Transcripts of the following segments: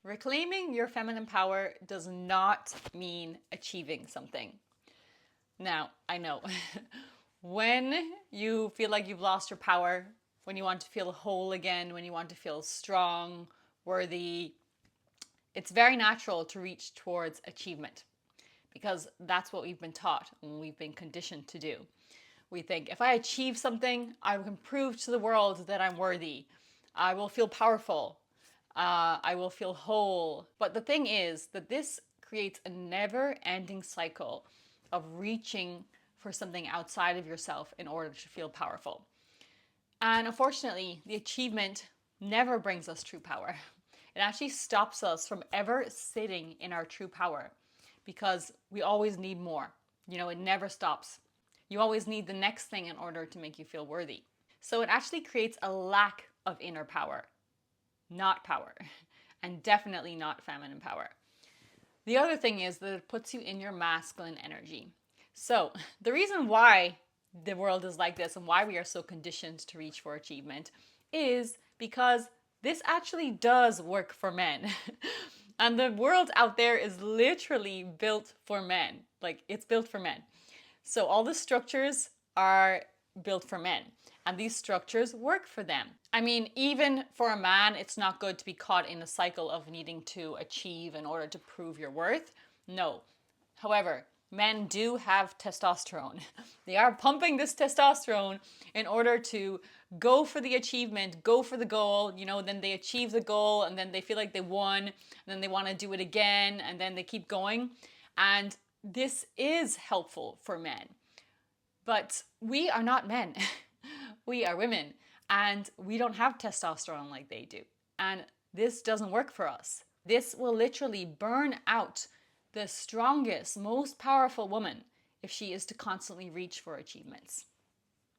Reclaiming your feminine power does not mean achieving something. Now, I know when you feel like you've lost your power, when you want to feel whole again, when you want to feel strong, worthy, it's very natural to reach towards achievement because that's what we've been taught and we've been conditioned to do. We think if I achieve something, I can prove to the world that I'm worthy. I will feel powerful. I will feel whole. But the thing is that this creates a never ending cycle of reaching for something outside of yourself in order to feel powerful. And unfortunately, the achievement never brings us true power. It actually stops us from ever sitting in our true power because we always need more. It never stops. You always need the next thing in order to make you feel worthy. So it actually creates a lack of inner power, not power, and definitely not feminine power. The other thing is that it puts you in your masculine energy. So the reason why the world is like this and why we are so conditioned to reach for achievement is because this actually does work for men. And the world out there is literally built for men. Like, it's built for men. So all the structures are built for men, and these structures work for them. I mean, even for a man, it's not good to be caught in a cycle of needing to achieve in order to prove your worth. No. However, men do have testosterone. They are pumping this testosterone in order to go for the achievement, go for the goal. Then they achieve the goal and then they feel like they won, and then they want to do it again, and then they keep going. And this is helpful for men. But we are not men. We are women, and we don't have testosterone like they do. And this doesn't work for us. This will literally burn out the strongest, most powerful woman if she is to constantly reach for achievements.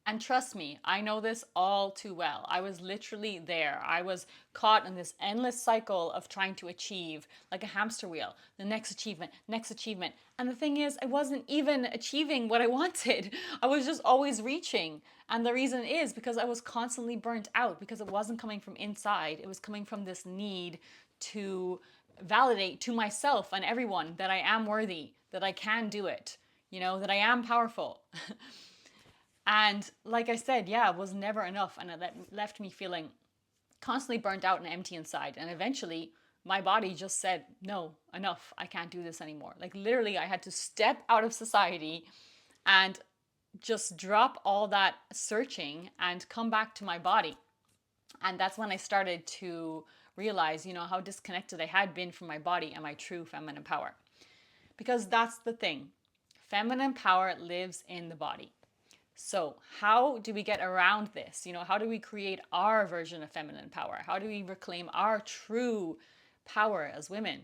And trust me, I know this all too well. I was literally there. I was caught in this endless cycle of trying to achieve, like a hamster wheel. The next achievement, next achievement. And the thing is, I wasn't even achieving what I wanted. I was just always reaching. And the reason is because I was constantly burnt out, because it wasn't coming from inside. It was coming from this need to validate to myself and everyone that I am worthy, that I can do it, that I am powerful. And like I said, yeah, it was never enough. And it left me feeling constantly burnt out and empty inside. And eventually, my body just said, no, enough. I can't do this anymore. Like, literally, I had to step out of society and just drop all that searching and come back to my body. And that's when I started to realize, how disconnected I had been from my body and my true feminine power. Because that's the thing. Feminine power lives in the body. So how do we get around this? How do we create our version of feminine power? How do we reclaim our true power as women?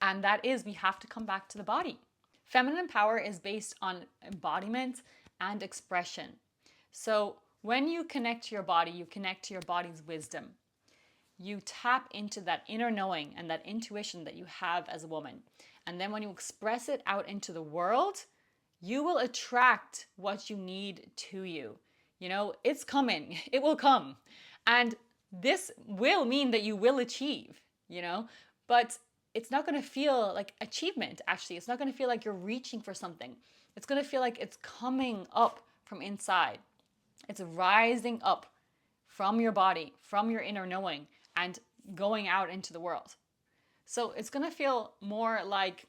And that is, we have to come back to the body. Feminine power is based on embodiment and expression. So when you connect to your body, you connect to your body's wisdom. You tap into that inner knowing and that intuition that you have as a woman. And then when you express it out into the world, you will attract what you need to you. It's coming. It will come. And this will mean that you will achieve, but it's not going to feel like achievement, actually. It's not going to feel like you're reaching for something. It's going to feel like it's coming up from inside. It's rising up from your body, from your inner knowing, and going out into the world. So it's going to feel more like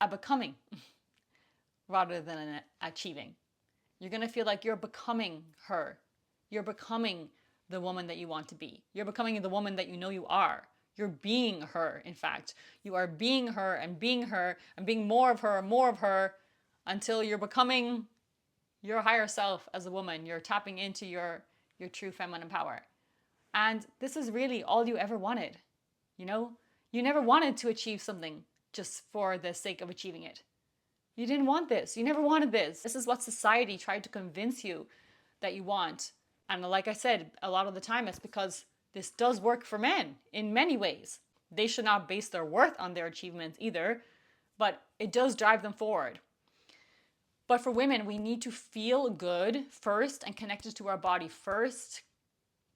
a becoming rather than an achieving. You're going to feel like you're becoming her. You're becoming the woman that you want to be. You're becoming the woman that you know you are. You're being her, in fact. You are being her and being more of her until you're becoming your higher self as a woman. You're tapping into your true feminine power. And this is really all you ever wanted. You never wanted to achieve something just for the sake of achieving it. You didn't want this. You never wanted this. This is what society tried to convince you that you want. And like I said, a lot of the time it's because this does work for men in many ways. They should not base their worth on their achievements either, but it does drive them forward. But for women, we need to feel good first and connected to our body first,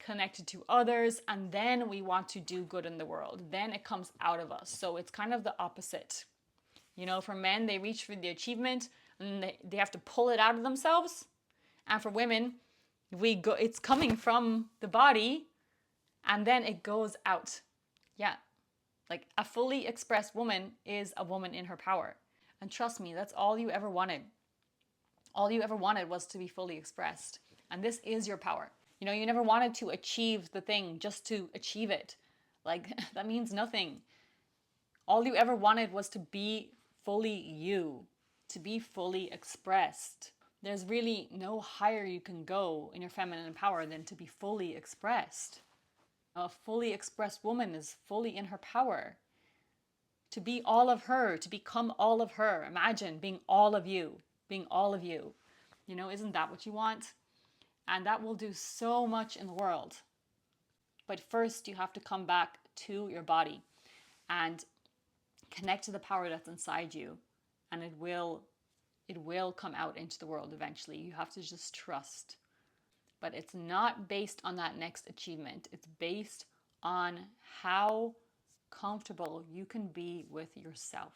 connected to others, and then we want to do good in the world. Then it comes out of us. So it's kind of the opposite. You know, for men, they reach for the achievement and they have to pull it out of themselves. And for women, it's coming from the body and then it goes out. Yeah. Like a fully expressed woman is a woman in her power. And trust me, that's all you ever wanted. All you ever wanted was to be fully expressed. And this is your power. You know, you never wanted to achieve the thing just to achieve it. Like, that means nothing. All you ever wanted was to be fully you, to be fully expressed. There's really no higher you can go in your feminine power than to be fully expressed. A fully expressed woman is fully in her power. To be all of her, to become all of her. Imagine being all of you, being all of you. You know, isn't that what you want? And that will do so much in the world. But first, you have to come back to your body and connect to the power that's inside you, and it will come out into the world eventually. You have to just trust. But it's not based on that next achievement. It's based on how comfortable you can be with yourself.